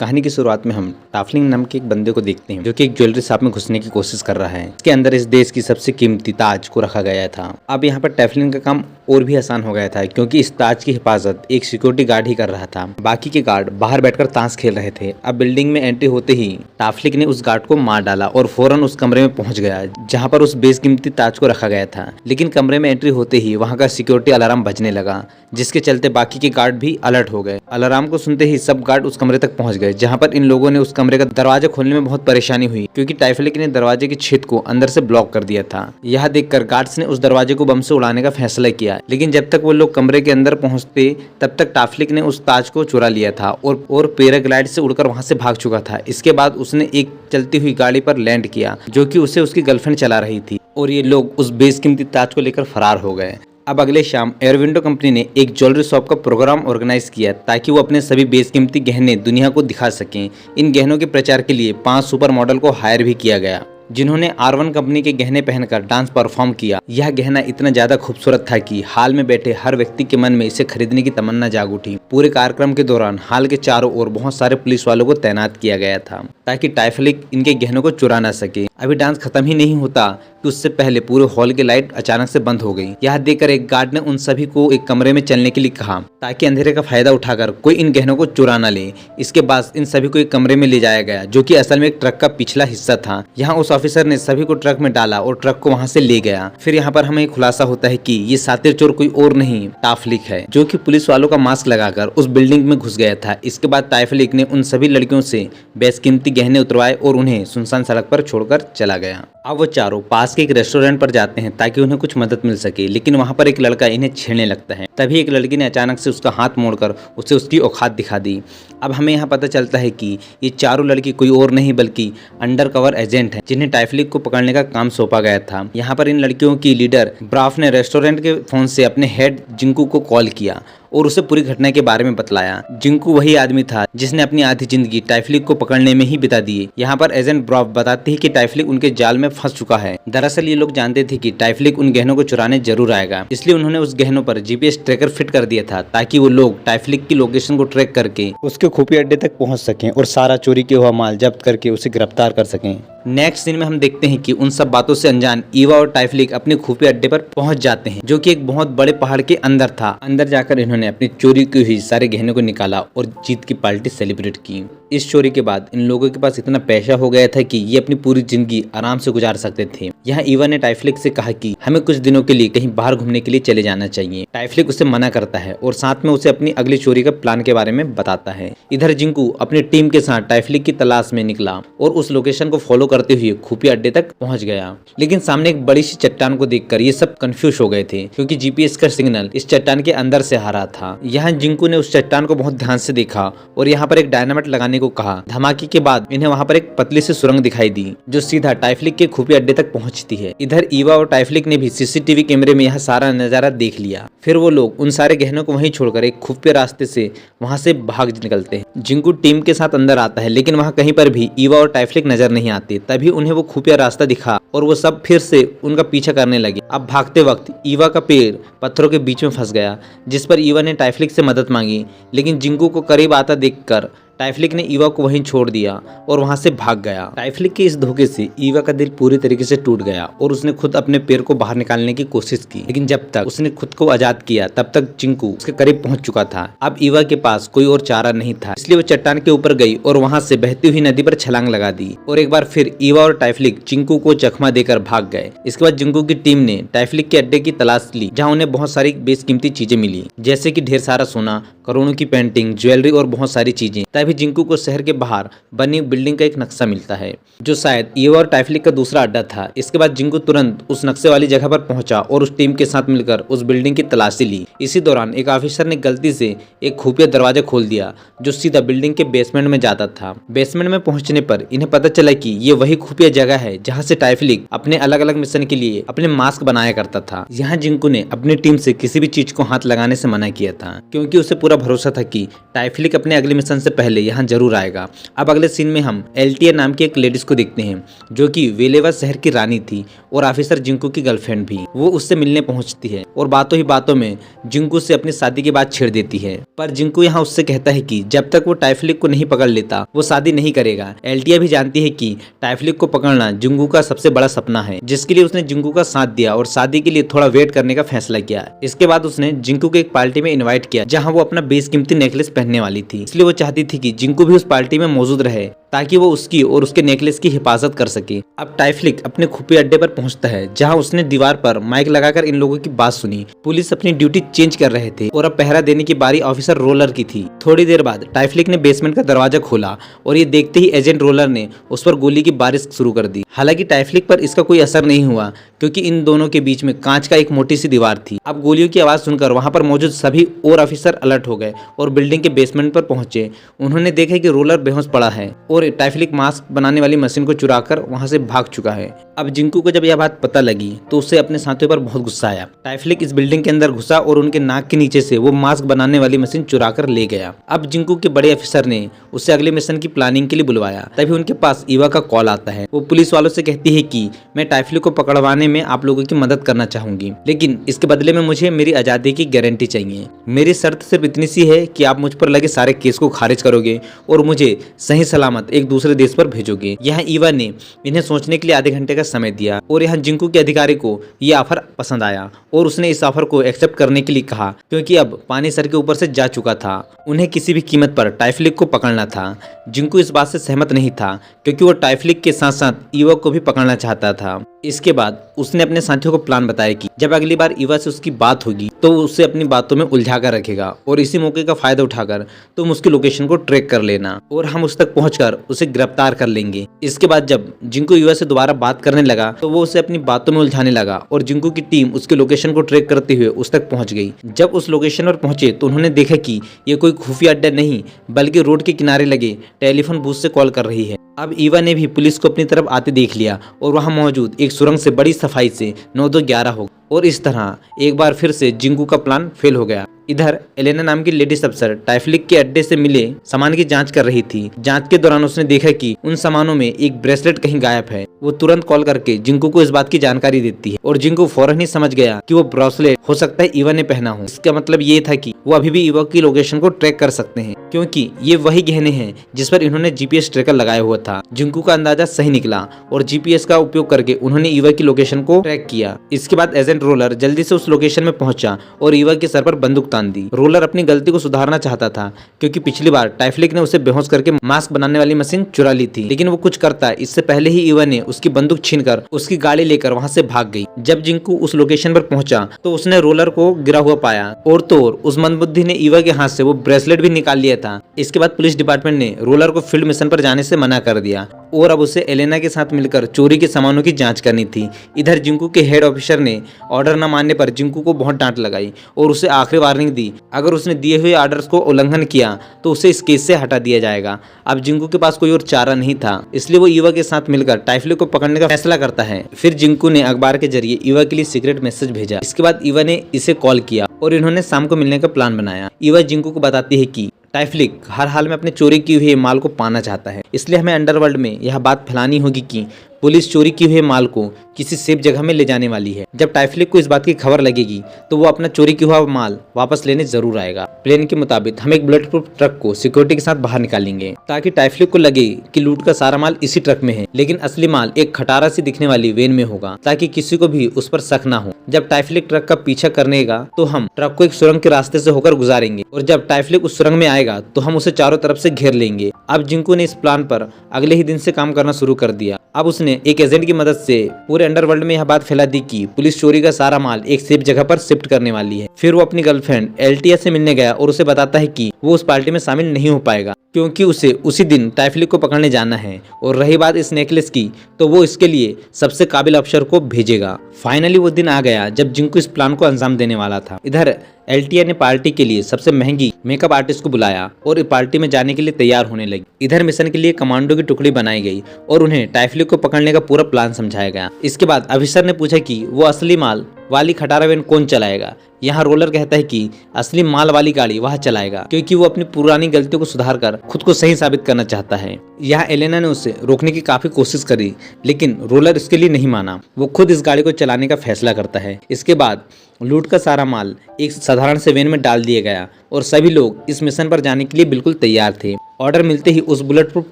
कहानी की शुरुआत में हम टाफलिंग नाम के एक बंदे को देखते हैं जो कि एक ज्वेलरी शॉप में घुसने की कोशिश कर रहा है। इसके अंदर इस देश की सबसे कीमती ताज को रखा गया था। अब यहाँ पर टाफलिंग का काम और भी आसान हो गया था क्योंकि इस ताज की हिफाजत एक सिक्योरिटी गार्ड ही कर रहा था। बाकी के गार्ड बाहर बैठकर ताश खेल रहे थे। अब बिल्डिंग में एंट्री होते ही टाफलिंग ने उस गार्ड को मार डाला और फौरन उस कमरे में पहुंच गया जहां पर उस बेशकीमती ताज को रखा गया था। लेकिन कमरे में एंट्री होते ही वहां का सिक्योरिटी अलार्म बजने लगा, जिसके चलते बाकी के गार्ड भी अलर्ट हो गए। अलार्म को सुनते ही सब गार्ड उस कमरे तक पहुंच गए जहां पर इन लोगों ने उस कमरे का दरवाजा खोलने में बहुत परेशानी हुई क्योंकि टाइफलिक ने दरवाजे के छेद को अंदर से ब्लॉक कर दिया था। यह देखकर गार्ड्स ने उस दरवाजे को बम से उड़ाने का फैसला किया, लेकिन जब तक वो लोग कमरे के अंदर पहुंचते तब तक टाफलिक ने उस ताज को चुरा लिया था और पैराग्लाइड से उड़कर वहां से भाग चुका था। इसके बाद उसने एक चलती हुई गाड़ी पर लैंड किया जो कि उसे उसकी गर्लफ्रेंड चला रही थी और ये लोग उस बेशकीमती ताज को लेकर फरार हो गए। अब अगले शाम एयरविंडो कंपनी ने एक ज्वेलरी शॉप का प्रोग्राम ऑर्गेनाइज किया ताकि वो अपने सभी बेशकीमती गहने दुनिया को दिखा सकें। इन गहनों के प्रचार के लिए 5 सुपर मॉडल को हायर भी किया गया जिन्होंने R1 कंपनी के गहने पहनकर डांस परफॉर्म किया। यह गहना इतना ज्यादा खूबसूरत था कि हाल में बैठे हर व्यक्ति के मन में इसे खरीदने की तमन्ना जाग उठी। पूरे कार्यक्रम के दौरान हाल के चारों ओर बहुत सारे पुलिस वालों को तैनात किया गया था ताकि टाइफलिक इनके गहनों को चुरा ना सके। अभी डांस खत्म ही नहीं होता कि उससे पहले पूरे हॉल की लाइट अचानक से बंद हो गई। यह देखकर एक गार्ड ने उन सभी को एक कमरे में चलने के लिए कहा ताकि अंधेरे का फायदा उठाकर कोई इन गहनों को चुरा न ले। इसके बाद इन सभी को एक कमरे में ले जाया गया जो कि असल में एक ट्रक का पिछला हिस्सा था। यहाँ उस ऑफिसर ने सभी को ट्रक में डाला और ट्रक को वहाँ से ले गया। फिर यहाँ पर हमें खुलासा होता है कि ये सातिर चोर कोई और नहीं टाफलिक है जो कि पुलिस वालों का मास्क लगाकर उस बिल्डिंग में घुस गया था। इसके बाद टाफलिक ने उन सभी लड़कियों से बेशकीमती गहने उतरवाए और उन्हें सुनसान सड़क पर छोड़कर चला गया। अब वो चारों पास के एक रेस्टोरेंट पर जाते हैं ताकि उन्हें कुछ मदद मिल सके, लेकिन वहाँ पर एक लड़का इन्हें छेड़ने लगता है। तभी एक लड़की ने अचानक से उसका हाथ मोड़कर उसे उसकी औकात दिखा दी। अब हमें यहाँ पता चलता है कि ये चारों लड़की कोई और नहीं बल्कि अंडरकवर एजेंट हैं जिन्हें टाइफलिक को पकड़ने का काम सौंपा गया था। यहाँ पर इन लड़कियों की लीडर ब्राफ ने रेस्टोरेंट के फोन से अपने हेड जिंकू को कॉल किया और उसे पूरी घटना के बारे में बतलाया। जिंकू वही आदमी था जिसने अपनी आधी जिंदगी टाइफलिक को पकड़ने में ही बिता दी। यहाँ पर एजेंट ब्राफ बताते हैं कि टाइफलिक उनके जाल में फंस चुका है। दरअसल ये लोग जानते थे कि टाइफलिक उन गहनों को चुराने जरूर आएगा, इसलिए उन्होंने उस गहनों पर GPS ट्रैकर फिट कर दिया था ताकि वो लोग टाइफलिक की लोकेशन को ट्रैक करके उसके खुफिया अड्डे तक पहुंच सकें और सारा चोरी किया हुआ माल जब्त करके उसे गिरफ्तार कर सकें। नेक्स्ट सीन में हम देखते हैं कि उन सब बातों से अनजान ईवा और टाइफलिक अपने खुफिया अड्डे पर पहुंच जाते हैं जो कि एक बहुत बड़े पहाड़ के अंदर था। अंदर जाकर इन्होंने अपनी चोरी की हुई सारे गहनों को निकाला और जीत की पार्टी सेलिब्रेट की। इस चोरी के बाद इन लोगों के पास इतना पैसा हो गया था कि ये अपनी पूरी जिंदगी आराम से गुजार सकते थे। यहाँ ईवा ने टाइफलिक से कहा कि हमें कुछ दिनों के लिए कहीं बाहर घूमने के लिए चले जाना चाहिए। टाइफलिक उसे मना करता है और साथ में उसे अपनी अगली चोरी का प्लान के बारे में बताता है। इधर जिंकू अपनी टीम के साथ टाइफलिक की तलाश में निकला और उस लोकेशन को फॉलो करते हुए खुफिया अड्डे तक पहुंच गया। लेकिन सामने एक बड़ी सी चट्टान को देखकर ये सब कंफ्यूज हो गए थे क्योंकि GPS का सिग्नल इस चट्टान के अंदर से आ रहा था। यहाँ जिंकू ने उस चट्टान को बहुत ध्यान से देखा और यहाँ पर एक डायनामाइट लगाने को कहा। धमाके के बाद इन्हें वहाँ पर एक पतली सी सुरंग दिखाई दी जो सीधा टाइफलिक के खुफिया अड्डे तक पहुँचती है। इधर ईवा और टाइफलिक ने भी CCTV कैमरे में यह सारा नजारा देख लिया। फिर वो लोग उन सारे गहनों को वहीं छोड़कर एक खुफिया रास्ते से वहाँ से भाग निकलते हैं। जिंकू टीम के साथ अंदर आता है लेकिन वहाँ कहीं पर भी ईवा और टाइफलिक नजर नहीं आते। तभी उन्हें वो खुफिया रास्ता दिखा और वो सब फिर से उनका पीछा करने लगे। अब भागते वक्त ईवा का पैर पत्थरों के बीच में फंस गया, जिस पर ईवा ने टाइफलिक से मदद मांगी, लेकिन जिंकू को करीब आता देखकर टाइफलिक ने ईवा को वहीं छोड़ दिया और वहां से भाग गया। टाइफलिक के इस धोखे से ईवा का दिल पूरी तरीके से टूट गया और उसने खुद अपने पैर को बाहर निकालने की कोशिश की, लेकिन जब तक उसने खुद को आजाद किया तब तक जिंकू उसके करीब पहुंच चुका था। अब ईवा के पास कोई और चारा नहीं था, इसलिए वो चट्टान के ऊपर गई और वहां से बहती हुई नदी पर छलांग लगा दी और एक बार फिर ईवा और टाइफलिक जिंकू को चकमा देकर भाग गए। इसके बाद जिंकू की टीम ने टाइफलिक के अड्डे की तलाश ली जहाँ उन्हें बहुत सारी बेशकीमती चीजें मिली, जैसे की ढेर सारा सोना, करोड़ों की पेंटिंग, ज्वेलरी और बहुत सारी चीजें। तभी जिंकू को शहर के बाहर बनी बिल्डिंग का एक नक्शा मिलता है जो शायद ईवा और टाइफलिक का दूसरा अड्डा था। इसके बाद जिंकू तुरंत उस नक्शे वाली जगह पर पहुंचा और उस टीम के साथ मिलकर उस बिल्डिंग की तलाशी ली। इसी दौरान एक ऑफिसर ने गलती से एक खुफिया दरवाजा खोल दिया जो सीधा बिल्डिंग के बेसमेंट में जाता था। बेसमेंट में पहुंचने पर इन्हें पता चला कि ये वही खुफिया जगह है जहाँ से टाइफलिक अपने अलग अलग मिशन के लिए अपने मास्क बनाया करता था। यहाँ जिंकू ने अपनी टीम से किसी भी चीज को हाथ लगाने से मना किया था क्योंकि उसे पूरा भरोसा था कि टाइफलिक अपने अगले मिशन से पहले पहले यहाँ जरूर आएगा। अब अगले सीन में हम एल्टिया नाम की एक लेडीज को देखते हैं जो कि वेलेवा शहर की रानी थी और ऑफिसर जिंकू की गर्लफ्रेंड भी। वो उससे मिलने पहुंचती है और बातों ही बातों में जिंकू से अपनी शादी की बात छेड़ देती है, पर जिंकू यहाँ उससे कहता है कि जब तक वो टाइफलिक को नहीं पकड़ लेता वो शादी नहीं करेगा। एल्टिया भी जानती है कि टाइफलिक को पकड़ना जिंकू का सबसे बड़ा सपना है, जिसके लिए उसने जिंकू का साथ दिया और शादी के लिए थोड़ा वेट करने का फैसला किया। इसके बाद उसने जिंकू को एक पार्टी में इन्वाइट किया जहाँ वो अपना बेशकीमती नेकलेस पहनने वाली थी, इसलिए वो चाहती थी कि जिंकू भी उस पार्टी में मौजूद रहे ताकि वो उसकी और उसके नेकलेस की हिफाजत कर सके। अब टाइफलिक अपने खुफिया अड्डे पर पहुंचता है जहां उसने दीवार पर माइक लगाकर इन लोगों की बात सुनी। पुलिस अपनी ड्यूटी चेंज कर रहे थे और अब पहरा देने की बारी ऑफिसर रोलर की थी। थोड़ी देर बाद टाइफलिक ने बेसमेंट का दरवाजा खोला और ये देखते ही एजेंट रोलर ने उस पर गोली की बारिश शुरू कर दी। हालांकि टाइफलिक पर इसका कोई असर नहीं हुआ क्योंकि इन दोनों के बीच में कांच का एक मोटी सी दीवार थी। अब गोलियों की आवाज सुनकर वहां पर मौजूद सभी और ऑफिसर अलर्ट हो गए और बिल्डिंग के बेसमेंट पर पहुंचे। उन्होंने देखा कि रोलर बेहोश पड़ा है और टाइफलिक मास्क बनाने वाली मशीन को चुराकर वहां से भाग चुका है। अब जिंकू को जब यह बात पता लगी तो उसे अपने साथियों पर बहुत गुस्सा आया। टाइफलिक इस बिल्डिंग के अंदर घुसा और उनके नाक के नीचे से वो मास्क बनाने वाली मशीन चुराकर ले गया। अब जिंकू के बड़े अफसर ने उसे अगले मिशन की प्लानिंग के लिए बुलवाया। तभी उनके पास ईवा का कॉल आता है। वो पुलिस वालों से कहती है कि मैं टाइफलिक को पकड़वाने में आप लोगों की मदद करना चाहूंगी, लेकिन इसके बदले में मुझे मेरी आजादी की गारंटी चाहिए। मेरी शर्त सिर्फ इतनी सी है कि आप मुझ पर लगे सारे केस को खारिज करोगे और मुझे सही सलामत एक दूसरे देश पर भेजोगे। यहाँ ईवा ने इन्हें सोचने के लिए आधे घंटे का समय दिया और यहाँ जिंकू के अधिकारी को यह ऑफर पसंद आया और उसने इस ऑफर को एक्सेप्ट करने के लिए कहा क्योंकि अब पानी सर के ऊपर से जा चुका था। उन्हें किसी भी कीमत पर टाइफलिक को पकड़ना था। जिंकू इस बात से सहमत नहीं था क्योंकि वो टाइफलिक के साथ साथ ईवा को भी पकड़ना चाहता था। इसके बाद उसने अपने साथियों को प्लान बताया कि जब अगली बार ईवा से उसकी बात होगी तो वो उसे अपनी बातों में उलझा कर रखेगा और इसी मौके का फायदा उठाकर तुम उसकी लोकेशन को ट्रैक कर लेना और हम उस तक पहुंचकर उसे गिरफ्तार कर लेंगे। इसके बाद जब जिंकू ईवा से दोबारा बात करने लगा तो वो उसे अपनी बातों में उलझाने लगा और जिंकू की टीम उसकी लोकेशन को ट्रैक करते हुए उस तक पहुंच गई। जब उस लोकेशन पर पहुंचे तो उन्होंने देखा कि ये कोई खुफिया अड्डा नहीं बल्कि रोड के किनारे लगे टेलीफोन बूथ से कॉल कर रही है। अब ईवा ने भी पुलिस को अपनी तरफ आते देख लिया और वहां मौजूद एक सुरंग से बड़ी सफाई से 9-2-11 हो और इस तरह एक बार फिर से जिंकू का प्लान फेल हो गया। इधर एलेना नाम की लेडीज अफसर टाइफलिक के अड्डे से मिले सामान की जांच कर रही थी। जांच के दौरान उसने देखा कि उन सामानों में एक ब्रेसलेट कहीं गायब है। वो तुरंत कॉल करके जिंकू को इस बात की जानकारी देती है और जिंकू फौरन ही समझ गया कि वो ब्रेसलेट हो सकता है ईवा ने पहना हो। इसका मतलब ये था कि वो अभी भी ईवा की लोकेशन को ट्रैक कर सकते हैं क्योंकि ये वही गहने हैं जिस पर इन्होंने जीपीएस ट्रैकर लगाया हुआ था। जिंकू का अंदाजा सही निकला और जीपीएस का उपयोग करके उन्होंने ईवा की लोकेशन को ट्रैक किया। इसके बाद एजेंट रोलर जल्दी से उस लोकेशन में पहुंचा और ईवा के सर पर बंदूक तान दी। रोलर अपनी गलती को सुधारना चाहता था क्योंकि पिछली बार टाइफलिक ने उसे बेहोश करके मास्क बनाने वाली मशीन चुरा ली थी, लेकिन वो कुछ करता इससे पहले ही ईवा ने उसकी बंदूक छीनकर उसकी गाड़ी लेकर वहां से भाग गई। जब जिंकू उस लोकेशन पर पहुंचा तो उसने रोलर को गिरा हुआ पाया और तो और उस मंदबुद्धि ने ईवा के हाथ से वो ब्रेसलेट भी निकाल लिया था। इसके बाद पुलिस डिपार्टमेंट ने रोलर को फील्ड मिशन पर जाने से मना कर दिया और अब उसे एलेना के साथ मिलकर चोरी के सामानों की जांच करनी थी। इधर जिंकू के हेड ऑफिसर ने ऑर्डर न मानने पर जिंकू को बहुत डांट लगाई और उसे आखिरी वार्निंग दी, अगर उसने दिए हुए ऑर्डर्स को उल्लंघन किया तो उसे इस केस से हटा दिया जाएगा। अब जिंकू के पास कोई और चारा नहीं था, इसलिए वो ईवा के साथ मिलकर टाइफलिक को पकड़ने का फैसला करता है। फिर जिंकू ने अखबार के जरिए ईवा के लिए सीक्रेट मैसेज भेजा। इसके बाद ईवा ने इसे कॉल किया और इन्होंने शाम को मिलने का प्लान बनाया। ईवा जिंकू को बताती है कि टाइफलिक हर हाल में अपने चोरी की हुई माल को पाना चाहता है, इसलिए हमें अंडरवर्ल्ड में यह बात फैलानी होगी कि पुलिस चोरी की हुए माल को किसी सेफ जगह में ले जाने वाली है। जब टाइफलिक को इस बात की खबर लगेगी तो वो अपना चोरी किया हुआ माल वापस लेने जरूर आएगा। प्लान के मुताबिक हम एक बुलेट प्रूफ ट्रक को सिक्योरिटी के साथ बाहर निकालेंगे ताकि टाइफलिक को लगे कि लूट का सारा माल इसी ट्रक में है, लेकिन असली माल एक खटारा सी दिखने वाली वेन में होगा ताकि किसी को भी उस पर शक ना हो। जब टाइफलिक ट्रक का पीछा करनेगा तो हम ट्रक को एक सुरंग के रास्ते से होकर गुजारेंगे और जब टाइफलिक उस सुरंग में आएगा तो हम उसे चारों तरफ से घेर लेंगे। अब जिंकू ने इस प्लान पर अगले ही दिन से काम करना शुरू कर दिया। अब उसने एक एजेंट की मदद से पूरे अंडरवर्ल्ड में यह बात फैला दी कि पुलिस चोरी का सारा माल एक सेफ जगह पर शिफ्ट करने वाली है। फिर वो अपनी गर्लफ्रेंड एल्टिया से मिलने गया और उसे बताता है कि वो उस पार्टी में शामिल नहीं हो पाएगा क्योंकि उसे उसी दिन टाइफलिक को पकड़ने जाना है। और रही बात इस नेकलेस की तो वो इसके लिए सबसे काबिल अफसर को भेजेगा। फाइनली वो दिन आ गया जब जिंकू इस प्लान को अंजाम देने वाला था। इधर एल्टिया ने पार्टी के लिए सबसे महंगी मेकअप आर्टिस्ट को बुलाया और पार्टी में जाने के लिए तैयार होने लगी। इधर मिशन के लिए कमांडो की टुकड़ी बनाई गई और उन्हें टाइफलिक को पकड़ने का पूरा प्लान समझाया गया। इसके बाद अफसर ने पूछा कि वो असली माल वाली खटारा वैन कौन चलाएगा। यहाँ रोलर कहता है कि असली माल वाली गाड़ी वह चलाएगा क्योंकि वो अपनी पुरानी गलतियों को सुधार कर खुद को सही साबित करना चाहता है। यहाँ एलेना ने उसे रोकने की काफी कोशिश करी, लेकिन रोलर इसके लिए नहीं माना। वो खुद इस गाड़ी को चलाने का फैसला करता है। इसके बाद लूट का सारा माल एक साधारण से वैन में डाल दिया गया और सभी लोग इस मिशन पर जाने के लिए बिल्कुल तैयार थे। ऑर्डर मिलते ही उस बुलेट प्रूफ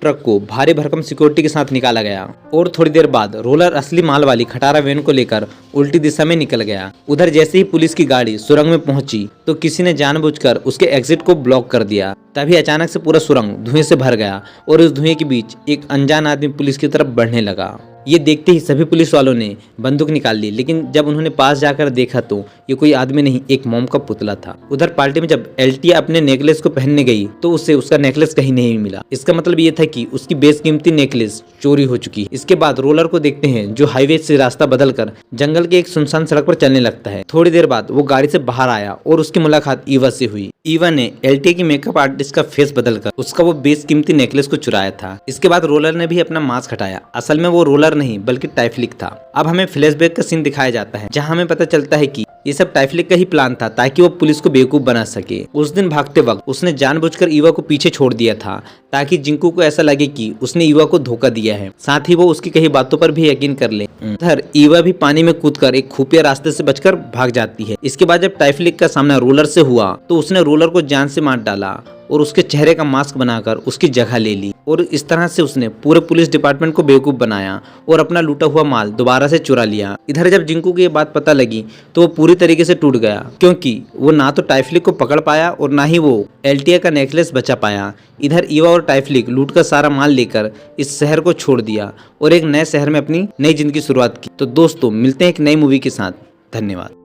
ट्रक को भारी भरकम सिक्योरिटी के साथ निकाला गया और थोड़ी देर बाद रोलर असली माल वाली खटारा वैन को लेकर उल्टी दिशा में निकल गया। उधर जैसे ही पुलिस की गाड़ी सुरंग में पहुंची तो किसी ने जानबूझकर उसके एग्जिट को ब्लॉक कर दिया। तभी अचानक से पूरा सुरंग धुएं से भर गया और उस धुएं के बीच एक अनजान आदमी पुलिस की तरफ बढ़ने लगा। ये देखते ही सभी पुलिस वालों ने बंदूक निकाल ली, लेकिन जब उन्होंने पास जाकर देखा तो ये कोई आदमी नहीं, एक मोम का पुतला था। उधर पार्टी में जब एल्टिया अपने नेकलेस को पहनने गई तो उसे उसका नेकलेस कहीं नहीं मिला। इसका मतलब ये था कि उसकी बेशकीमती नेकलेस चोरी हो चुकी है। इसके बाद रोलर को देखते हैं जो हाईवे से रास्ता बदलकर जंगल के एक सुनसान सड़क पर चलने लगता है। थोड़ी देर बाद वो गाड़ी से बाहर आया और उसकी मुलाकात ईवा से हुई। ईवा ने एल्टिया की मेकअप आर्टिस्ट का फेस बदलकर उसका वो बेशकीमती नेकलेस को चुराया था। इसके बाद रोलर ने भी अपना मास्क हटाया। असल में वो रोलर नहीं बल्कि टाइफलिक था। अब हमें फ्लैशबैक का सीन दिखाया जाता है जहां हमें पता चलता है कि ये सब टाइफलिक का ही प्लान था ताकि वो पुलिस को बेवकूफ बना सके। उस दिन भागते वक्त उसने जानबूझकर ईवा को पीछे छोड़ दिया था ताकि जिंकू को ऐसा लगे कि उसने ईवा को धोखा दिया है, साथ ही वो उसकी कही बातों पर भी यकीन कर ले। उधर ईवा भी पानी में कूदकर एक खुफिया रास्ते से बचकर भाग जाती है। इसके बाद जब टाइफलिक का सामना रोलर से हुआ तो उसने रोलर को जान से मार डाला और उसके चेहरे का मास्क बनाकर उसकी जगह ले ली और इस तरह से उसने पूरे पुलिस डिपार्टमेंट को बेवकूफ बनाया और अपना लूटा हुआ माल दोबारा से चुरा लिया। इधर जब जिंकू को ये बात पता लगी तो वो पूरी तरीके से टूट गया क्योंकि वो ना तो टाइफलिक को पकड़ पाया और ना ही वो एल्टिया का नेकलेस बचा पाया। इधर ईवा और टाइफलिक लूट का सारा माल लेकर इस शहर को छोड़ दिया और एक नए शहर में अपनी नई जिंदगी शुरुआत की। तो दोस्तों मिलते हैं एक नई मूवी के साथ। धन्यवाद।